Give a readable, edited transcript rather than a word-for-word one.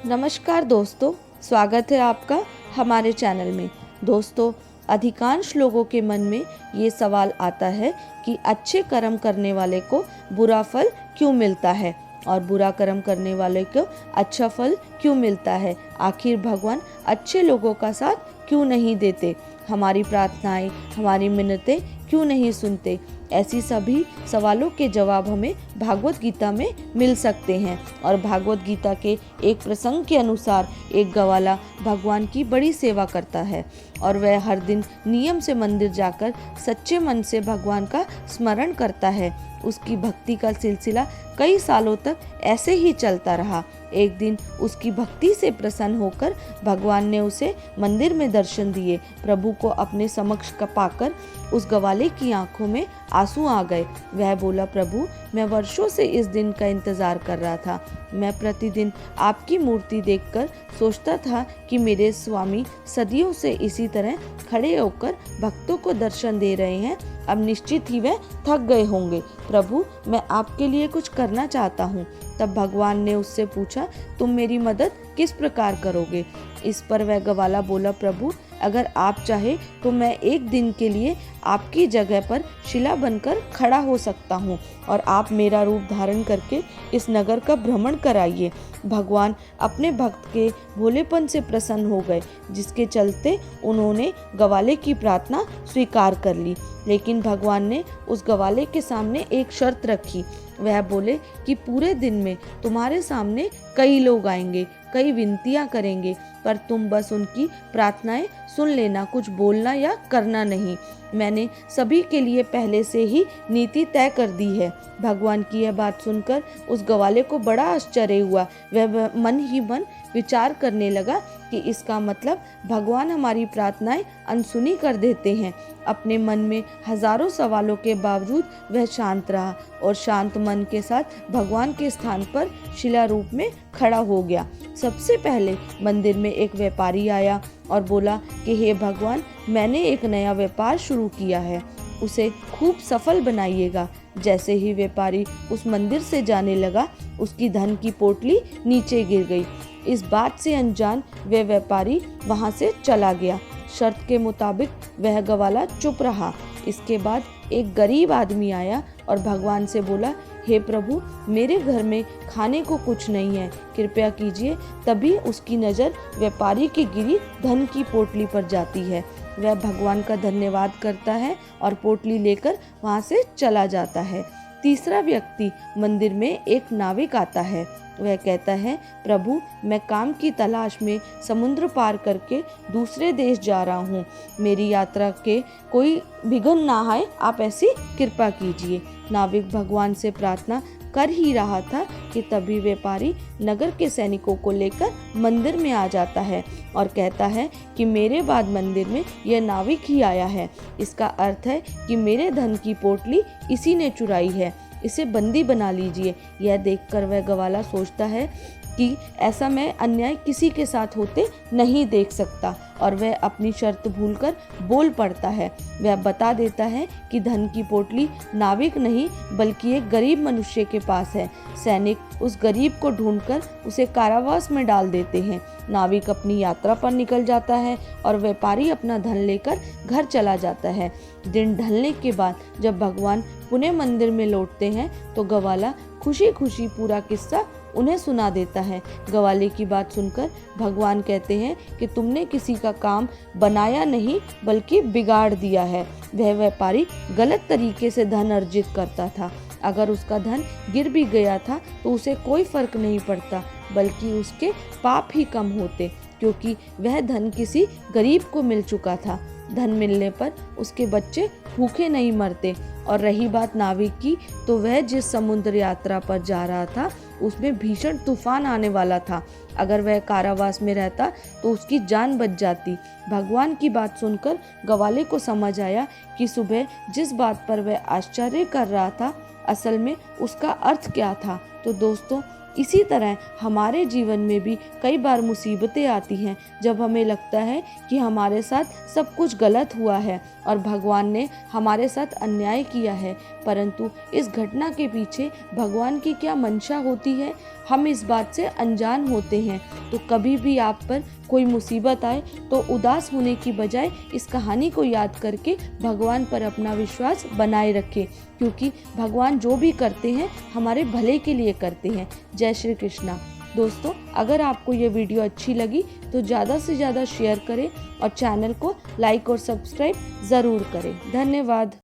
नमस्कार दोस्तों, स्वागत है आपका हमारे चैनल में। दोस्तों, अधिकांश लोगों के मन में ये सवाल आता है कि अच्छे कर्म करने वाले को बुरा फल क्यों मिलता है और बुरा कर्म करने वाले को अच्छा फल क्यों मिलता है। आखिर भगवान अच्छे लोगों का साथ क्यों नहीं देते, हमारी प्रार्थनाएं, हमारी मिन्नतें क्यों नहीं सुनते। ऐसी सभी सवालों के जवाब हमें भागवत गीता में मिल सकते हैं। और भागवत गीता के एक प्रसंग के अनुसार एक गवाला भगवान की बड़ी सेवा करता है और वह हर दिन नियम से मंदिर जाकर सच्चे मन से भगवान का स्मरण करता है। उसकी भक्ति का सिलसिला कई सालों तक ऐसे ही चलता रहा। एक दिन उसकी भक्ति से प्रसन्न होकर भगवान ने उसे मंदिर में दर्शन दिए। प्रभु को अपने समक्ष पाकर उस गवाले की आंखों में आंसू आ गए। वह बोला, प्रभु, मैं वर्षों से इस दिन का इंतजार कर रहा था। मैं प्रतिदिन आपकी मूर्ति देखकर सोचता था कि मेरे स्वामी सदियों से इसी तरह खड़े होकर भक्तों को दर्शन दे रहे हैं। अब निश्चित ही वह थक गए होंगे। प्रभु, मैं आपके लिए कुछ करना चाहता हूँ। तब भगवान ने उससे पूछा, तुम मेरी मदद किस प्रकार करोगे। इस पर वह गवाला बोला, प्रभु, अगर आप चाहे तो मैं एक दिन के लिए आपकी जगह पर शिला बनकर खड़ा हो सकता हूँ और आप मेरा रूप धारण करके इस नगर का भ्रमण कराइए। भगवान अपने भक्त के भोलेपन से प्रसन्न हो गए, जिसके चलते उन्होंने गवाले की प्रार्थना स्वीकार कर ली। लेकिन भगवान ने उस गवाले के सामने एक शर्त रखी। वह बोले कि पूरे दिन में तुम्हारे सामने कई लोग आएंगे, कई विनतियां करेंगे, पर तुम बस उनकी प्रार्थनाएं सुन लेना, कुछ बोलना या करना नहीं। मैंने सभी के लिए पहले से ही नीति तय कर दी है। भगवान की यह बात सुनकर उस गवाले को बड़ा आश्चर्य हुआ। वह मन ही मन विचार करने लगा कि इसका मतलब भगवान हमारी प्रार्थनाएं अनसुनी कर देते हैं। अपने मन में हजारों सवालों के बावजूद वह शांत रहा और शांत मन के साथ भगवान के स्थान पर शिला रूप में खड़ा हो गया। सबसे पहले मंदिर में एक व्यापारी आया और बोला कि हे भगवान, मैंने एक नया व्यापार शुरू किया है, उसे खूब सफल बनाइएगा। जैसे ही व्यापारी उस मंदिर से जाने लगा, उसकी धन की पोटली नीचे गिर गई। इस बात से अनजान वह व्यापारी वहां से चला गया। शर्त के मुताबिक वह गवाला चुप रहा। इसके बाद एक गरीब आदमी आया और भगवान से बोला, हे प्रभु, मेरे घर में खाने को कुछ नहीं है, कृपया कीजिए। तभी उसकी नज़र व्यापारी की गिरी धन की पोटली पर जाती है। वह भगवान का धन्यवाद करता है और पोटली लेकर वहां से चला जाता है। तीसरा व्यक्ति मंदिर में एक नाविक आता है। वह कहता है, प्रभु, मैं काम की तलाश में समुद्र पार करके दूसरे देश जा रहा हूँ। मेरी यात्रा के कोई विघ्न ना आए, आप ऐसी कृपा कीजिए। नाविक भगवान से प्रार्थना कर ही रहा था कि तभी व्यापारी नगर के सैनिकों को लेकर मंदिर में आ जाता है और कहता है कि मेरे बाद मंदिर में यह नाविक ही आया है। इसका अर्थ है कि मेरे धन की पोटली इसी ने चुराई है, इसे बंदी बना लीजिए। यह देखकर वह गवाला सोचता है कि ऐसा मैं अन्याय किसी के साथ होते नहीं देख सकता और वह अपनी शर्त भूलकर बोल पड़ता है। वह बता देता है कि धन की पोटली नाविक नहीं बल्कि एक गरीब मनुष्य के पास है। सैनिक उस गरीब को ढूंढकर उसे कारावास में डाल देते हैं। नाविक अपनी यात्रा पर निकल जाता है और व्यापारी अपना धन लेकर घर चला जाता है। दिन ढलने के बाद जब भगवान पुनः मंदिर में लौटते हैं तो गवाला खुशी खुशी पूरा किस्सा उन्हें सुना देता है। गवाले की बात सुनकर भगवान कहते हैं कि तुमने किसी का काम बनाया नहीं बल्कि बिगाड़ दिया है। वह व्यापारी गलत तरीके से धन अर्जित करता था। अगर उसका धन गिर भी गया था तो उसे कोई फर्क नहीं पड़ता, बल्कि उसके पाप ही कम होते, क्योंकि वह धन किसी गरीब को मिल चुका था। धन मिलने पर उसके बच्चे भूखे नहीं मरते। और रही बात नाविक की, तो वह जिस समुद्र यात्रा पर जा रहा था उसमें भीषण तूफान आने वाला था। अगर वह कारावास में रहता तो उसकी जान बच जाती। भगवान की बात सुनकर गवाले को समझ आया कि सुबह जिस बात पर वह आश्चर्य कर रहा था, असल में उसका अर्थ क्या था। तो दोस्तों, इसी तरह हमारे जीवन में भी कई बार मुसीबतें आती हैं जब हमें लगता है कि हमारे साथ सब कुछ गलत हुआ है और भगवान ने हमारे साथ अन्याय किया है, परंतु इस घटना के पीछे भगवान की क्या मंशा होती है हम इस बात से अनजान होते हैं। तो कभी भी आप पर कोई मुसीबत आए तो उदास होने की बजाय इस कहानी को याद करके भगवान पर अपना विश्वास बनाए रखें, क्योंकि भगवान जो भी करते हैं हमारे भले के लिए करते हैं। जय श्री कृष्णा। दोस्तों, अगर आपको ये वीडियो अच्छी लगी तो ज़्यादा से ज़्यादा शेयर करें और चैनल को लाइक और सब्सक्राइब ज़रूर करें। धन्यवाद।